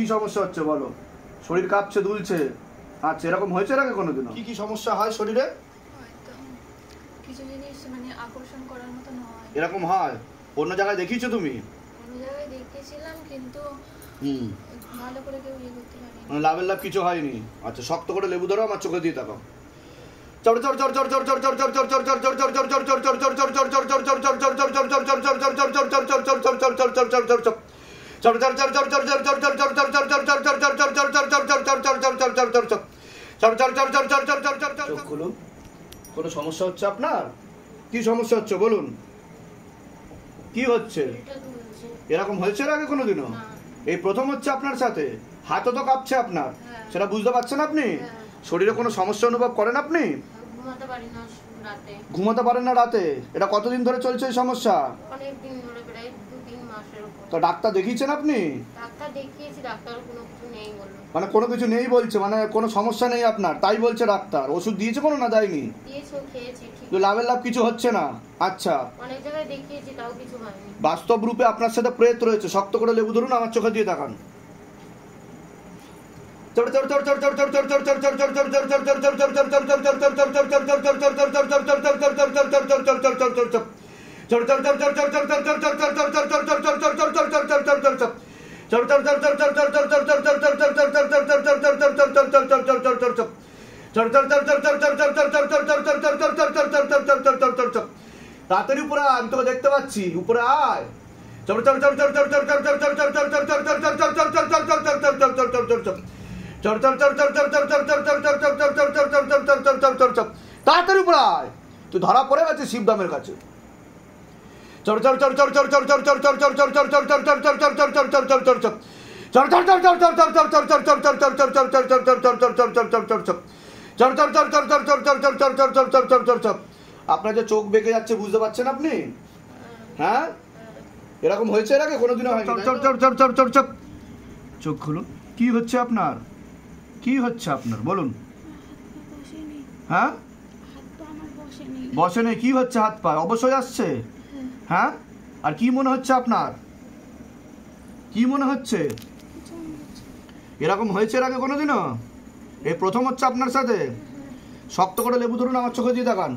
কি সমস্যা হচ্ছে বলো? শরীর কাঁপছে, দুলছে। আচ্ছা, এরকম হয়েছে এর আগে কোনোদিনও? কি কি সমস্যা হয় শরীরে? হয়তো কিছু জিনিস মানে আকর্ষণ করার মতন হয়। এরকম হয়? অন্য জায়গায় দেখিয়েছো তুমি? অন্য জায়গায় দেখেছিলাম কিন্তু ভালো করে কেউ ইয়ে করতে পারেনি। মানে লাভের লাভ কিছু হয়নি। আচ্ছা, শক্ত করে লেবু ধরো, আমার চোখে দিয়ে তাকাও। কোনো সমস্যা হচ্ছে আপনার? কি সমস্যা হচ্ছে বলুন? কি হচ্ছে? এরকম হয়েছে এর আগে কোনোদিনও? এই প্রথম হচ্ছে আপনার সাথে? হাতও তো কাঁপছে আপনার, সেটা বুঝতে পারছেন আপনি? শরীরে কোনো সমস্যা অনুভব করেন আপনি? ঘুমাতে পারি না রাতে। ঘুমাতে পারেন না রাতে? এটা কতদিন ধরে চলছে এই সমস্যা? অনেক দিন ধরে, প্রায় 2-3 মাসের উপর। তো ডাক্তার দেখিয়েছেন আপনি? ডাক্তার দেখিয়েছি, ডাক্তার কোনো কিছু নেই বললো। মানে কোনো কিছু নেই বলছে, মানে কোনো সমস্যা নেই আপনার তাই বলছে ডাক্তার? ওষুধ দিয়েছে কোনো না দেয়নি? দিয়েছে, খেয়েছি, ঠিক। তো লাভের লাভ কিছু হচ্ছে না? আচ্ছা, অনেক জায়গায় দেখিয়েছি, তাও কিছু হয়নি। বাস্তব রূপে আপনার সাথে প্রেত রয়েছে। শক্ত করে লেবু ধরুন, আমার চোখে দিয়ে তাকান। তাড়াতাড়ি উপরে আয়, আমি তোকে দেখতে পাচ্ছি, উপরে আয়। তাড়াতাড়ি উপরে আয়, তুই ধরা পড়ে গেছে শিবধামের কাছে। আপনার যে চোখ বেঁকে যাচ্ছে বুঝতে পারছেন আপনি? হ্যাঁ, এরকম হয়েছে এর আগে কোনোদিনও হয়নি? চোখ খুলুন। কি হচ্ছে আপনার? কি হচ্ছে আপনার বলুন? হ্যাঁ, বসে নেই। কি হচ্ছে হাত পা? অবশ্যই আসছে। হ্যাঁ, আর কি মনে হচ্ছে আপনার? কি মনে হচ্ছে? এরকম হয়েছে এর আগে কোনোদিনও? এই প্রথম হচ্ছে আপনার সাথে? শক্ত করে লেবু ধরুন, আমার চোখে দিয়ে তাকান।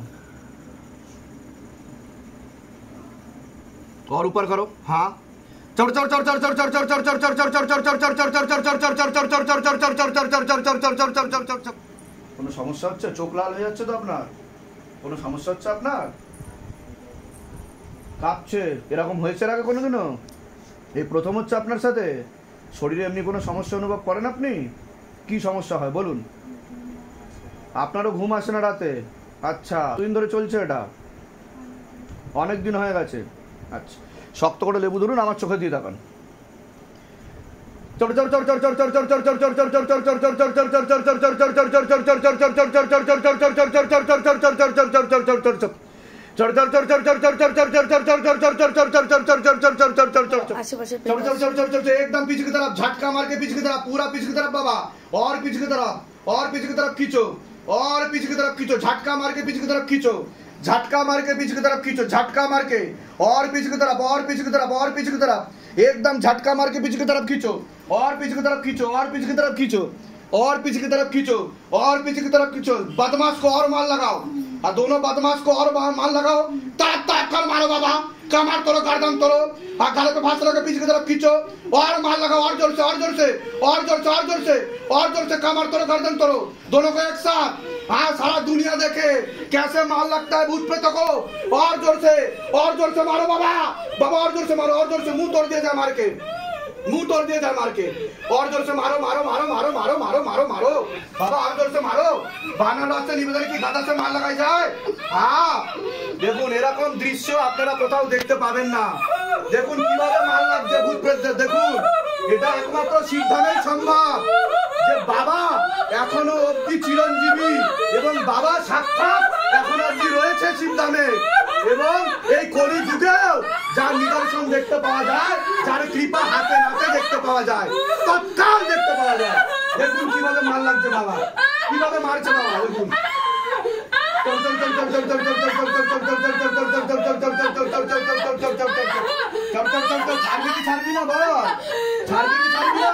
और ऊपर करो। हाँ, কোনো সমস্যা হচ্ছে? চোখ লাল হয়ে যাচ্ছে তো আপনার? কোনো সমস্যা হচ্ছে আপনার? কাঁপছে? এরকম হয়েছে এর আগে কোনোদিনও? এই প্রথম হচ্ছে আপনার সাথে? শরীরে এমনি কোনো সমস্যা অনুভব করেন আপনি? কি সমস্যা হয় বলুন? আপনারও ঘুম আসে না রাতে? আচ্ছা, দিন ধরে চলছে এটা? অনেক দিন হয়ে গেছে। আচ্ছা, শক্ত করে লেবু ধরুন, আমার চোখে দিয়ে তাকান। एकदम पीछे की तरफ, झटका मार के पीछे की तरफ, पूरा पीछे की तरफ बाबा, और पीछे की तरफ, और पीछे की तरफ खींचो, और पीछे की तरफ खींचो, झटका मार के पीछे की तरफ खींचो, झटका मार के पीछे की तरफ खींचो, झटका मार के, और पीछे की तरफ, और पीछे की तरफ, और पीछे की तरफ, एकदम झटका मार के पीछे की तरफ खींचो, और पीछे की तरफ खींचो, और पीछे की तरफ खींचो, और पीछे की तरफ खींचो, और पीछे की तरफ खींचो। बदमाश को और मार लगाओ, और दोनों बदमाश को और मार लगाओ। ताक ताक कर मारो बाबा, कमर तोड़ो, गर्दन तोड़ो, और गले पे फांस लगा पीछे की तरफ खींचो, और मार लगाओ, और जोर से, और जोर से, और जोर से, और जोर से, और जोर से, कमर तोड़ो, गर्दन तोड़ो, दोनों को एक साथ। हाँ, सारा दुनिया देखे कैसे मार लगता है भूत प्रेतों को। और जोर से मारो बाबा, बाबा और जोर से मारो, और जोर से, मुंह तोड़ दिया जाए मार के, मुंह तोड़ दिया जाए मार के, और जोर से मारो, मारो मारो मारो मारो मारो मारो मारो बाबा, और जोर से मारो। बानर रास्ते निवेदन की गादा से मार लगाई जाए। हाँ, দেখুন এরকম দৃশ্য আপনারা কোথাও দেখতে পাবেন না। দেখুন কিভাবে মার লাগছে ভূত প্রেতদের, দেখুন এটা একমাত্র শিবধামেই সম্ভব। যে বাবা এখনো অব্দি চিরঞ্জীবী, এবং বাবা সাক্ষাৎ এখনো অব্দি রয়েছে শিবধামে, এবং এই কলি যুগেও যার নিদর্শন দেখতে পাওয়া যায়, যার কৃপা হাতে নাতে দেখতে পাওয়া যায়, তৎকাল দেখতে পাওয়া যায়। দেখুন কিভাবে মার লাগছে বাবা, কিভাবে মারছে বাবা, দেখুন। ছাড়বি কি ছাড়বি না বল, ছাড়বি কি ছাড়বি না?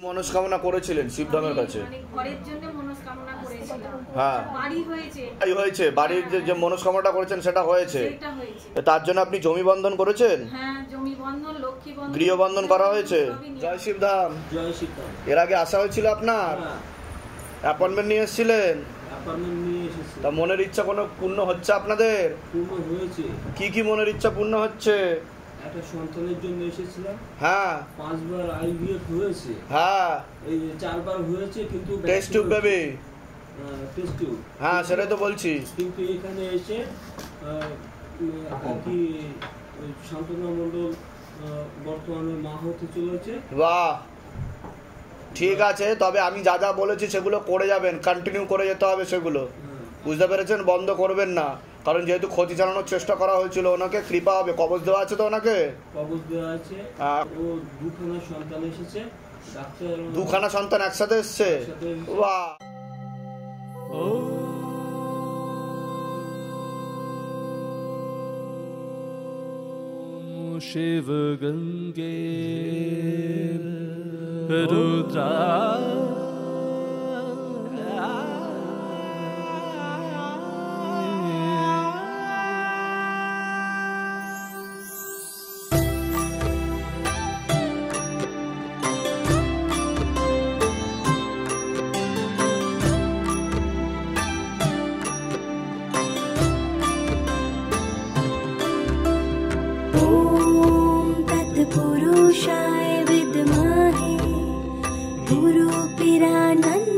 মনস্কামনা করেছিলেন শিবধামের কাছে? মানে ঘরের জন্য মনস্কামনা করেছিলাম। হ্যাঁ, বাড়ি হয়েছে। এই হয়েছে, বাড়ির যে মনস্কামনাটা করেছেন সেটা হয়েছে। সেটা হয়েছে। তার জন্য আপনি জমি বন্ধন করেছেন? হ্যাঁ, জমি বন্ধন, লক্ষ্মী বন্ধন, গৃহ বন্ধন করা হয়েছে। জয় শিবধাম। জয় শিবধাম। এর আগে আসা হয়েছিল আপনার? অ্যাপয়েন্টমেন্ট নিয়ে এসেছিলেন? অ্যাপয়েন্টমেন্ট নিয়ে এসেছি। তা মনের ইচ্ছা কোনো পূর্ণ হচ্ছে আপনাদের? পূর্ণ হয়েছে। কি কি মনের ইচ্ছা পূর্ণ হচ্ছে? একটা সন্তানের জন্য এসেছিলাম। হ্যাঁ। 5 বার আইভিএফ হয়েছে। হ্যাঁ। এই 4 বার হয়েছে কিন্তু test tube baby. Test tube. হ্যাঁ, সেটাই তো বলছি। কিন্তু এখানে এসে কি শান্তনা মণ্ডল বর্তমানে মা হতে চলেছে। বাহ, ঠিক আছে। তবে আমি যা যা বলেছি সেগুলো করে যাবেন, কন্টিনিউ করে যেতে হবে সেগুলো, বুঝতে পেরেছেন? বন্ধ করবেন না, কারণ যেহেতু ক্ষতি চালানোর চেষ্টা করা হয়েছিল, ওনাকে কৃপা হবে। কবজ দেওয়া আছে তো ওনাকে? কবজ দেওয়া আছে। ও 2খানা সন্তান এসেছে। ডাক্তার 2খানা সন্তান একসাথে এসছে? বাহ। शिव गंगे रुद्रा पुरुषाय विद्महे गुरुपिरानन्द